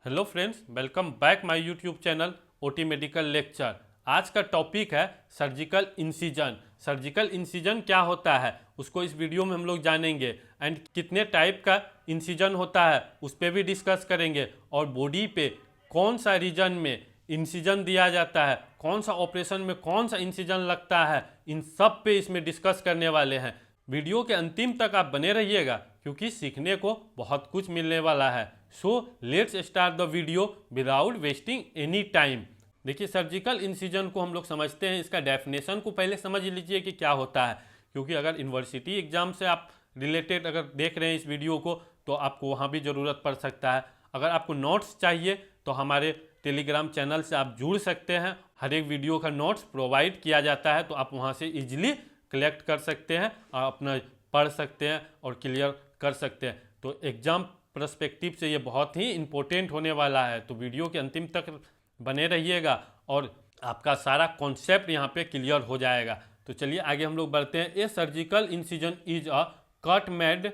Hello friends, welcome back my YouTube channel OT medical lecture. आज का topic है surgical incision. Surgical incision क्या होता है उसको इस वीडियो में हम लोग जानेंगे एंड कितने टाइप का इंसिजन होता है उस पर भी डिस्कस करेंगे और बॉडी पे कौन सा रीजन में इंसिजन दिया जाता है, कौन सा ऑपरेशन में कौन सा इंसिजन लगता है, इन सब पे इसमें डिस्कस करने वाले हैं। वीडियो के अंतिम तक आप बने रहिएगा क्योंकि सीखने को बहुत कुछ मिलने वाला है। So let's start the video without wasting any time. देखिए, सर्जिकल इंसिजन को हम लोग समझते हैं, इसका डेफिनेशन को पहले समझ लीजिए कि क्या होता है, क्योंकि अगर यूनिवर्सिटी एग्जाम से आप रिलेटेड अगर देख रहे हैं इस वीडियो को तो आपको वहाँ भी ज़रूरत पड़ सकता है। अगर आपको नोट्स चाहिए तो हमारे टेलीग्राम चैनल से आप जुड़ सकते हैं। हर एक वीडियो का नोट्स प्रोवाइड किया जाता है तो आप वहाँ से इजीली कलेक्ट कर सकते हैं और अपना पढ़ सकते हैं और क्लियर कर सकते हैं। तो एग्ज़ाम पर्सपेक्टिव से ये बहुत ही इम्पोर्टेंट होने वाला है, तो वीडियो के अंतिम तक बने रहिएगा और आपका सारा कॉन्सेप्ट यहाँ पे क्लियर हो जाएगा। तो चलिए आगे हम लोग बढ़ते हैं। ए surgical incision is a cut made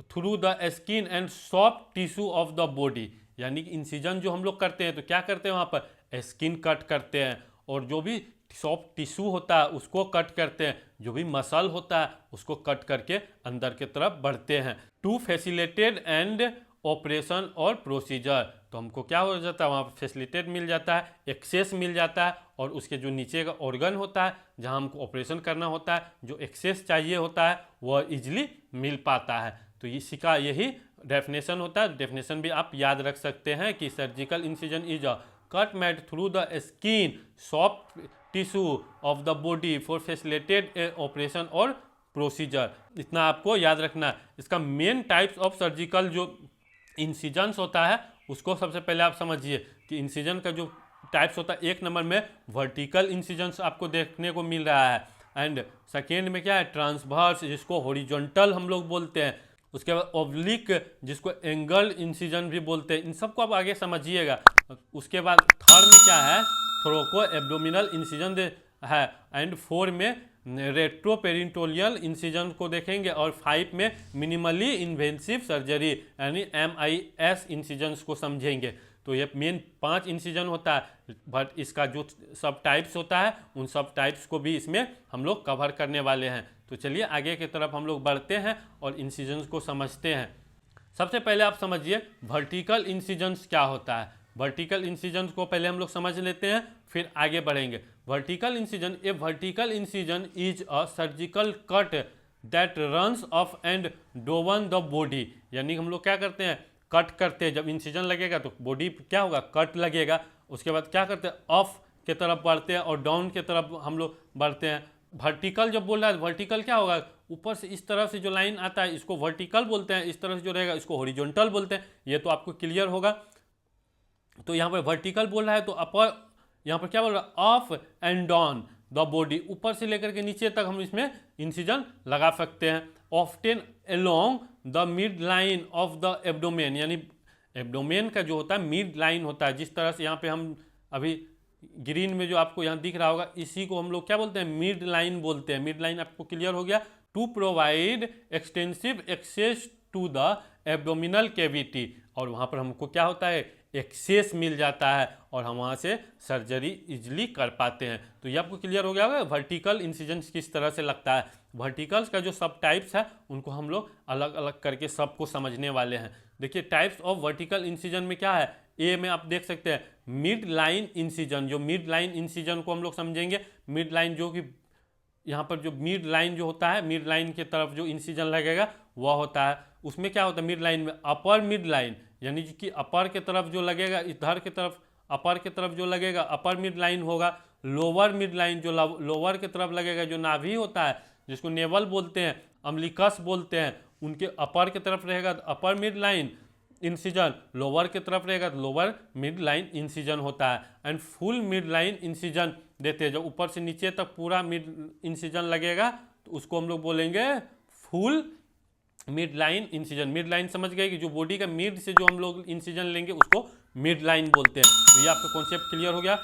through the skin and soft tissue of the body. यानी कि इंसिजन जो हम लोग करते हैं तो क्या करते हैं, वहाँ पर स्किन कट करते हैं और जो भी सॉफ्ट टिश्यू होता है उसको कट करते हैं, जो भी मसल होता है उसको कट करके अंदर की तरफ बढ़ते हैं टू फैसिलिटेट एंड ऑपरेशन और प्रोसीजर। तो हमको क्या हो जाता है, वहाँ पर फैसिलिटेट मिल जाता है, एक्सेस मिल जाता है और उसके जो नीचे का ऑर्गन होता है जहाँ हमको ऑपरेशन करना होता है, जो एक्सेस चाहिए होता है वह इजिली मिल पाता है। तो इसी का यही डेफिनेशन होता है। डेफिनेशन भी आप याद रख सकते हैं कि surgical incision is a cut made through the skin soft tissue of the body for facilitate A operation और प्रोसीजर। इतना आपको याद रखना है। इसका मेन टाइप्स ऑफ सर्जिकल जो इंसिजन्स होता है उसको सबसे पहले आप समझिए कि इंसिजन का जो टाइप्स होता है, एक नंबर में वर्टिकल इंसिजन्स आपको देखने को मिल रहा है एंड सेकेंड में क्या है, ट्रांसवर्स जिसको हॉरिजॉन्टल हम लोग बोलते हैं, उसके बाद ओब्लिक जिसको एंगल इंसिजन भी बोलते हैं। इन सबको आप आगे समझिएगा। उसके बाद थर्ड में क्या है, थ्रोको एब्डोमिनल इंसिजन है एंड फोर में रेट्रोपेरिटोनियल इंसिजन को देखेंगे और 5 में मिनिमली इन्वेसिव सर्जरी यानी MIS इंसिजन्स को समझेंगे। तो ये मेन 5 इंसिजन होता है, बट इसका जो सब टाइप्स होता है उन सब टाइप्स को भी इसमें हम लोग कवर करने वाले हैं। तो चलिए आगे की तरफ हम लोग बढ़ते हैं और इंसिजन्स को समझते हैं। सबसे पहले आप समझिए वर्टिकल इंसिजन्स क्या होता है। वर्टिकल इंसिजन को पहले हम लोग समझ लेते हैं, फिर आगे बढ़ेंगे। Vertical incision, a vertical incision is a surgical cut that runs off and down the body. यानी हम लोग क्या करते हैं, कट करते हैं। जब इंसिजन लगेगा तो बॉडी क्या होगा, कट लगेगा। उसके बाद क्या करते हैं, ऑफ के तरफ बढ़ते हैं और डाउन के तरफ हम लोग बढ़ते हैं। वर्टिकल जब बोल रहा है, वर्टिकल क्या होगा, ऊपर से इस तरफ से जो लाइन आता है इसको वर्टिकल बोलते हैं, इस तरफ से जो रहेगा इसको हॉरिजॉन्टल बोलते हैं। ये तो आपको क्लियर होगा। तो यहाँ पर वर्टिकल बोल रहा है तो अपर, यहाँ पर क्या बोल रहा है, up and down the body, ऊपर से लेकर के नीचे तक हम इसमें इंसिजन लगा सकते हैं। Often along the mid line of the abdomen, यानी एब्डोमेन का जो होता है मिड लाइन होता है। जिस तरह से यहाँ पे हम अभी ग्रीन में जो आपको यहाँ दिख रहा होगा, इसी को हम लोग क्या बोलते हैं, मिड लाइन बोलते हैं। मिड लाइन आपको क्लियर हो गया। To provide extensive access to the abdominal cavity, और वहाँ पर हमको क्या होता है, एक्सेस मिल जाता है और हम वहाँ से सर्जरी इजिली कर पाते हैं। तो ये आपको क्लियर हो गया होगा वर्टिकल इंसिजन किस तरह से लगता है। वर्टिकल्स का जो सब टाइप्स है उनको हम लोग अलग अलग करके सबको समझने वाले हैं। देखिए टाइप्स ऑफ वर्टिकल इंसिजन में क्या है, ए में आप देख सकते हैं मिड लाइन इंसिजन। जो मिड लाइन इंसिजन को हम लोग समझेंगे, मिड लाइन जो कि यहाँ पर जो मिड लाइन जो होता है, मिड लाइन की तरफ जो इंसिजन लगेगा वह होता है। उसमें क्या होता है, मिड लाइन में अपर मिड लाइन, यानी कि अपर के तरफ जो लगेगा, इधर के तरफ अपर के तरफ जो लगेगा अपर मिड लाइन होगा। लोअर मिड लाइन जो लोअर के तरफ लगेगा, जो नाभि होता है जिसको नेवल बोलते हैं, अम्लिकस बोलते हैं, उनके अपर के तरफ रहेगा upper mid line incision, lower की तरफ रहेगा तो लोअर मिड लाइन इंसिजन होता है। And full mid line incision देते हैं, जब ऊपर से नीचे तक पूरा मिड इंसिजन लगेगा तो उसको हम लोग बोलेंगे full mid line incision. Mid line समझ गए कि जो बॉडी का मिड से जो हम लोग इंसिजन लेंगे उसको मिड लाइन बोलते हैं। तो ये आपका कॉन्सेप्ट क्लियर हो गया।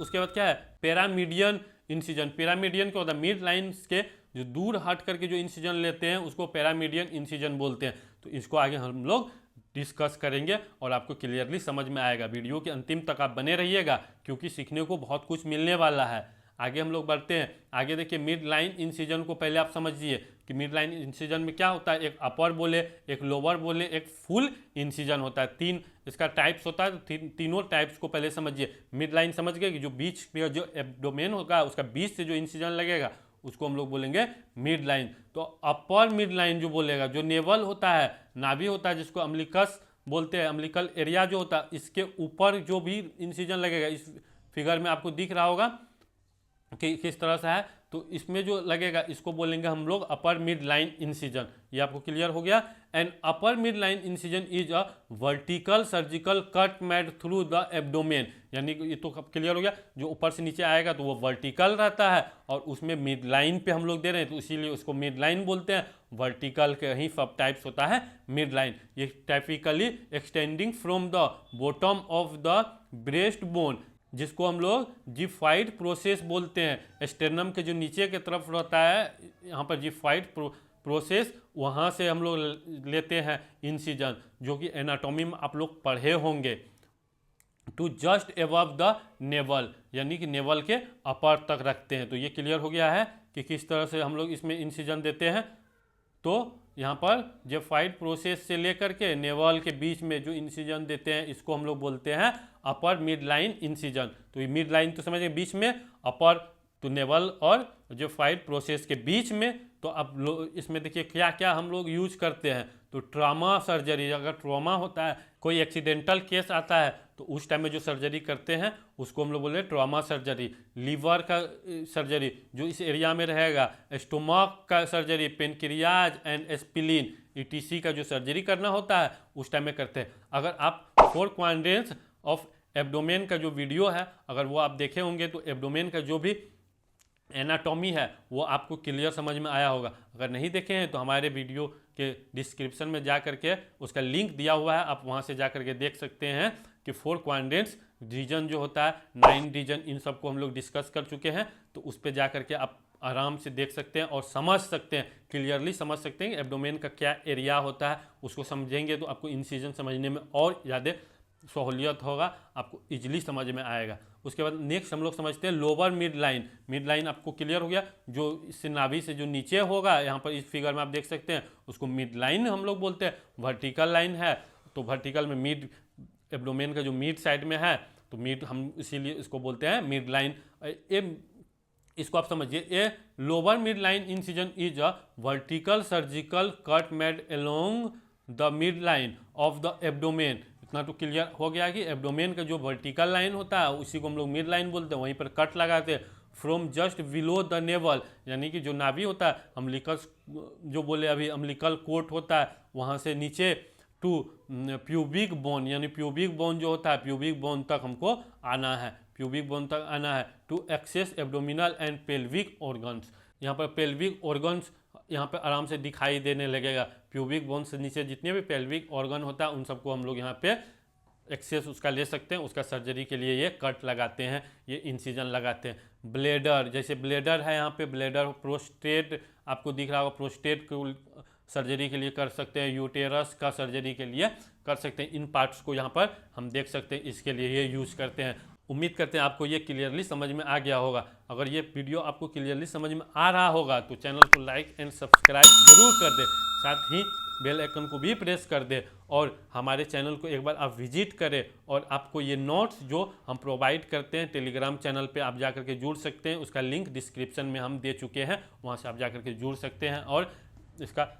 उसके बाद क्या है, पैरामीडियन इंसिजन। पैरामीडियन क्या होता है, मिड लाइन के जो दूर हट करके जो इंसिजन लेते हैं उसको पैरामीडियन इंसिजन बोलते हैं। तो इसको आगे हम लोग डिस्कस करेंगे और आपको क्लियरली समझ में आएगा। वीडियो के अंतिम तक आप बने रहिएगा क्योंकि सीखने को बहुत कुछ मिलने वाला है। आगे हम लोग बढ़ते हैं। आगे देखिए मिड लाइन इंसिजन को पहले आप समझिए कि मिड लाइन इंसिजन में क्या होता है। एक अपर बोले, एक लोअर बोले, एक फुल इंसिजन होता है। 3 इसका टाइप्स होता है। तो तीनों टाइप्स को पहले समझिए। मिड लाइन समझ गए कि जो बीच में जो एब्डोमेन होगा उसका बीच से जो इंसिजन लगेगा उसको हम लोग बोलेंगे मिड लाइन। तो अपर मिड लाइन जो बोलेगा, जो नेवल होता है, नाभि होता है जिसको अम्बिलिकस बोलते हैं, अम्बिलिकल एरिया जो होता है, इसके ऊपर जो भी इंसिजन लगेगा, इस फिगर में आपको दिख रहा होगा कि किस तरह से है, तो इसमें जो लगेगा इसको बोलेंगे हम लोग अपर मिड लाइन इंसिजन। ये आपको क्लियर हो गया। And upper mid line incision is a vertical surgical cut made through the abdomen, यानी कि ये तो क्लियर हो गया। जो ऊपर से नीचे आएगा तो वो वर्टिकल रहता है और उसमें मिड लाइन पे हम लोग दे रहे हैं तो इसीलिए उसको मिड लाइन बोलते हैं। वर्टिकल के ही सब टाइप्स होता है मिड लाइन। ये typically extending from the bottom of the breast bone, जिसको हम लोग जिफाइड प्रोसेस बोलते हैं। स्टेर्नम के जो नीचे की तरफ रहता है यहाँ पर जिफाइड प्रोसेस, वहाँ से हम लोग लेते हैं इंसिजन, जो कि एनाटॉमी में आप लोग पढ़े होंगे। To just above the navel, यानी कि नेवल के अपर तक रखते हैं। तो ये क्लियर हो गया है कि किस तरह से हम लोग इसमें इंसिजन देते हैं। तो यहाँ पर जिफाइड प्रोसेस से लेकर के नेवल के बीच में जो इंसिजन देते हैं इसको हम लोग बोलते हैं अपर मिड लाइन इंसिजन। तो ये मिड लाइन तो समझिए बीच में, अपर तो नेवल और जिफाइड प्रोसेस के बीच में। तो अब इसमें देखिए क्या क्या हम लोग यूज करते हैं। तो ट्रॉमा सर्जरी, अगर ट्रॉमा होता है, कोई एक्सीडेंटल केस आता है तो उस टाइम में जो सर्जरी करते हैं उसको हम लोग बोले ट्रॉमा सर्जरी। लीवर का सर्जरी जो इस एरिया में रहेगा, स्टोमक का surgery, pancreas and spleen etc का जो सर्जरी करना होता है उस टाइम में करते हैं। अगर आप 4 क्वाड्रेंट्स ऑफ एब्डोमेन का जो वीडियो है अगर वो आप देखे होंगे तो एब्डोमेन का जो भी एनाटॉमी है वो आपको क्लियर समझ में आया होगा। अगर नहीं देखे हैं तो हमारे वीडियो के डिस्क्रिप्शन में जा करके उसका लिंक दिया हुआ है, आप वहाँ से जा करके देख सकते हैं कि 4 क्वाड्रेंट्स रीजन जो होता है, 9 रीजन, इन सबको हम लोग डिस्कस कर चुके हैं। तो उस पर जा करके आप आराम से देख सकते हैं और समझ सकते हैं, क्लियरली समझ सकते हैं एब्डोमेन का क्या एरिया होता है। उसको समझेंगे तो आपको इंसिजन समझने में और ज़्यादा सहूलियत होगा, आपको इजीली समझ में आएगा। उसके बाद नेक्स्ट हम लोग समझते हैं lower mid line. Mid line आपको क्लियर हो गया, जो इससे नाभि से जो नीचे होगा, यहाँ पर इस फिगर में आप देख सकते हैं, उसको मिड लाइन हम लोग बोलते हैं। वर्टिकल लाइन है तो वर्टिकल में मिड, एब्डोमेन का जो मिड साइड में है तो मिड, हम इसीलिए इसको बोलते हैं मिड लाइन। इसको आप समझिए, a lower mid line incision is a vertical surgical cut made along the mid line of the abdomen. इतना तो क्लियर हो गया कि एब्डोमेन का जो वर्टिकल लाइन होता है उसी को हम लोग मिड लाइन बोलते हैं। वहीं पर कट लगाते हैं from just below the navel, यानी कि जो नाभि होता है, अम्बिलिकस जो बोले अभी, अम्बिलिकल कोट होता है, वहाँ से नीचे टू प्यूबिक बोन, यानी प्यूबिक बोन जो होता है, प्यूबिक बोन तक हमको आना है, प्यूबिक बोन तक आना है। To access abdominal and pelvic organs, यहाँ पर पेल्विक ऑर्गन्स यहाँ पे आराम से दिखाई देने लगेगा। प्यूबिक बोन से नीचे जितने भी पेल्विक ऑर्गन होता है उन सबको हम लोग यहाँ पे एक्सेस उसका ले सकते हैं। उसका सर्जरी के लिए ये कट लगाते हैं, ये इंसिजन लगाते हैं। ब्लेडर, जैसे ब्लेडर है यहाँ पे, ब्लेडर, प्रोस्टेट आपको दिख रहा होगा, प्रोस्टेट को सर्जरी के लिए कर सकते हैं, यूटेरस का सर्जरी के लिए कर सकते हैं। इन पार्ट्स को यहाँ पर हम देख सकते हैं, इसके लिए ये यूज करते हैं। उम्मीद करते हैं आपको ये क्लियरली समझ में आ गया होगा। अगर ये वीडियो आपको क्लियरली समझ में आ रहा होगा तो चैनल को लाइक एंड सब्सक्राइब जरूर कर दे, साथ ही बेल आइकन को भी प्रेस कर दे और हमारे चैनल को एक बार आप विजिट करें। और आपको ये नोट्स जो हम प्रोवाइड करते हैं टेलीग्राम चैनल पे आप जा करके जुड़ सकते हैं, उसका लिंक डिस्क्रिप्शन में हम दे चुके हैं, वहाँ से आप जा करके जुड़ सकते हैं और इसका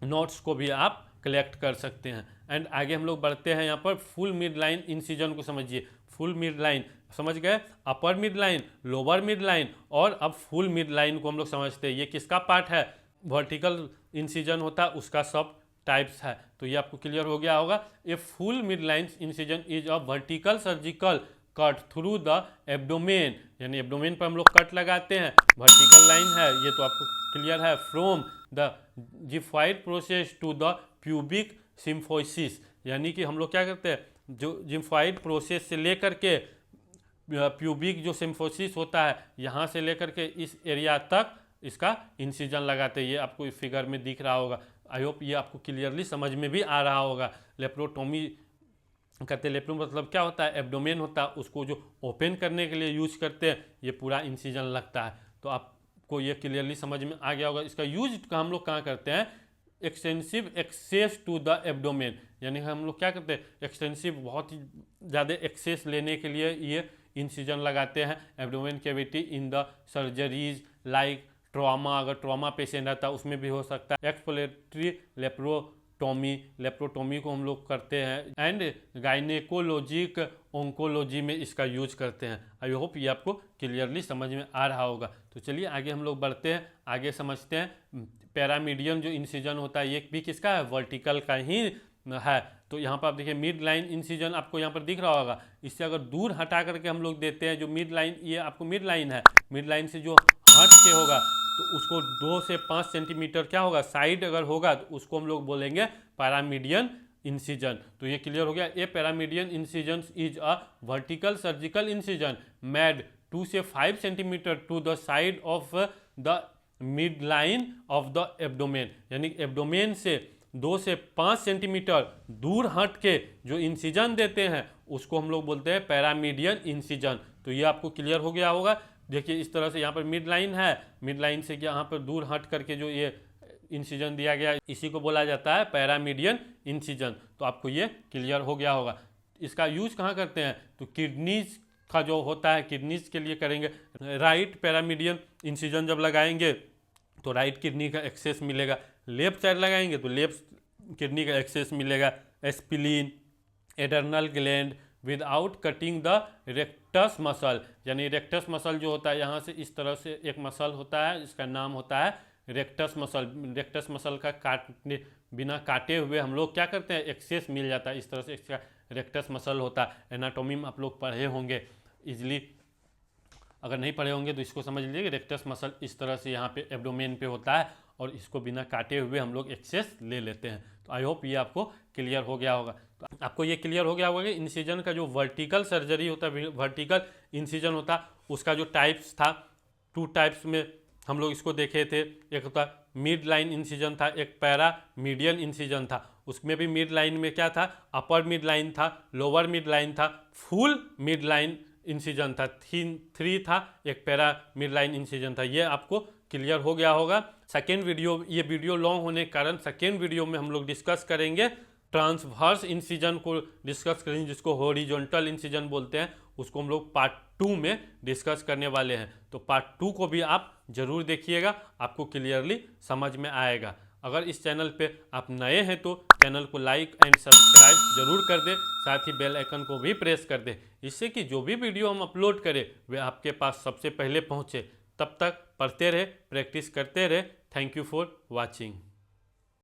नोट्स को भी आप कलेक्ट कर सकते हैं। एंड आगे हम लोग बढ़ते हैं, यहाँ पर फुल मिड लाइन इंसिजन को समझिए। फुल मिड लाइन समझ गए, upper mid line, lower mid line, और अब फुल मिड लाइन को हम लोग समझते हैं। ये किसका पार्ट है, वर्टिकल इंसिजन होता है उसका सब टाइप्स है। तो ये आपको क्लियर हो गया होगा। A full mid line incision is a vertical surgical cut through the abdomen, यानी एब्डोमेन पर हम लोग कट लगाते हैं, वर्टिकल लाइन है, ये तो आपको क्लियर है। From the xiphoid process to the pubic symphysis, यानी कि हम लोग क्या करते हैं, जो जिम्फाइड प्रोसेस से लेकर के प्यूबिक जो सिम्फोसिस होता है यहाँ से लेकर के इस एरिया तक इसका इंसिजन लगाते हैं। ये आपको इस फिगर में दिख रहा होगा। आई होप ये आपको क्लियरली समझ में भी आ रहा होगा। लेप्रोटोमी कहते हैं, लेप्रो मतलब क्या होता है, एब्डोमेन होता है, उसको जो ओपन करने के लिए यूज करते हैं, ये पूरा इंसिजन लगता है। तो आपको ये क्लियरली समझ में आ गया होगा। इसका यूज हम लोग कहाँ करते हैं, extensive access to the abdomen, यानी हम लोग क्या करते हैं, एक्सटेंसिव बहुत ही ज़्यादा एक्सेस लेने के लिए ये इंसिजन लगाते हैं abdomen cavity in the surgeries like trauma, अगर ट्रॉमा पेशेंट रहता है उसमें भी हो सकता है। एक्सप्लोरेटरी लेप्रोटोमी को हम लोग करते हैं एंड गायनेकोलॉजिक ओंकोलॉजी में इसका यूज करते हैं। आई होप ये आपको क्लियरली समझ में आ रहा होगा। तो चलिए आगे हम लोग बढ़ते हैं, आगे समझते हैं। पैरामीडियन जो इंसिजन होता है ये भी किसका है, वर्टिकल का ही है। तो यहाँ पर आप देखिए मिड लाइन इंसिजन आपको यहाँ पर दिख रहा होगा। इससे अगर दूर हटा करके हम लोग देते हैं जो मिड लाइन, ये आपको मिड लाइन है, मिड लाइन से जो हट के होगा तो उसको 2 से 5 सेंटीमीटर क्या होगा, साइड अगर होगा तो उसको हम लोग बोलेंगे पैरामीडियन इंसिजन। तो ये क्लियर हो गया। A paramedian incision is a vertical surgical incision made 2 से 5 centimetre to the side of the mid line of the abdomen, यानी एब्डोमेन से 2 से 5 सेंटीमीटर दूर हट के जो इंसिजन देते हैं उसको हम लोग बोलते हैं पैरामीडियन इंसिजन। तो ये आपको क्लियर हो गया होगा। देखिए इस तरह से यहाँ पर मिड लाइन है, मिड लाइन से यहाँ पर दूर हट करके जो ये इंसिजन दिया गया इसी को बोला जाता है पैरामीडियन इंसिजन। तो आपको ये क्लियर हो गया होगा। इसका यूज कहाँ करते हैं, तो किडनीज का जो होता है किडनीज के लिए करेंगे। राइट पैरामीडियन इंसिजन जब लगाएंगे तो राइट किडनी का एक्सेस मिलेगा, लेफ्ट साइड लगाएंगे तो लेफ्ट किडनी का एक्सेस मिलेगा। Spleen adrenal gland without cutting the rectus muscle, यानी रेक्टस मसल जो होता है यहाँ से इस तरह से एक मसल होता है, इसका नाम होता है रेक्टस मसल। रेक्टस मसल का काटने बिना काटे हुए हम लोग क्या करते हैं, एक्सेस मिल जाता है, इस तरह से इसका रेक्टस मसल होता है। एनाटॉमी में आप लोग पढ़े होंगे इजली, अगर नहीं पढ़े होंगे तो इसको समझ लीजिए कि रेक्टस मसल इस तरह से यहाँ पे एब्डोमेन पे होता है और इसको बिना काटे हुए हम लोग एक्सेस ले लेते हैं। तो आई होप ये आपको क्लियर हो गया होगा। तो आपको ये क्लियर हो गया होगा कि इंसिजन का जो वर्टिकल सर्जरी होता है, वर्टिकल इंसिजन होता है, उसका जो टाइप्स था 2 टाइप्स में हम लोग इसको देखे थे। एक होता मिड लाइन इंसिजन था, एक पैरा मीडियन इंसिजन था। उसमें भी मिड लाइन में क्या था, अपर मिड लाइन था, लोअर मिड लाइन था, फुल मिड लाइन इंसिजन था, 3 था, एक पैरा मिड लाइन इंसिजन था। ये आपको क्लियर हो गया होगा। सेकेंड वीडियो, ये वीडियो लॉन्ग होने के कारण सेकेंड वीडियो में हम लोग डिस्कस करेंगे ट्रांसवर्स इंसिजन को डिस्कस करेंगे, जिसको हॉरिजॉन्टल इंसिजन बोलते हैं। उसको हम लोग पार्ट 2 में डिस्कस करने वाले हैं। तो पार्ट 2 को भी आप जरूर देखिएगा, आपको क्लियरली समझ में आएगा। अगर इस चैनल पे आप नए हैं तो चैनल को लाइक एंड सब्सक्राइब जरूर कर दें, साथ ही बेल आइकन को भी प्रेस कर दें, इससे कि जो भी वीडियो हम अपलोड करें वे आपके पास सबसे पहले पहुंचे। तब तक पढ़ते रहे, प्रैक्टिस करते रहे। Thank you for watching.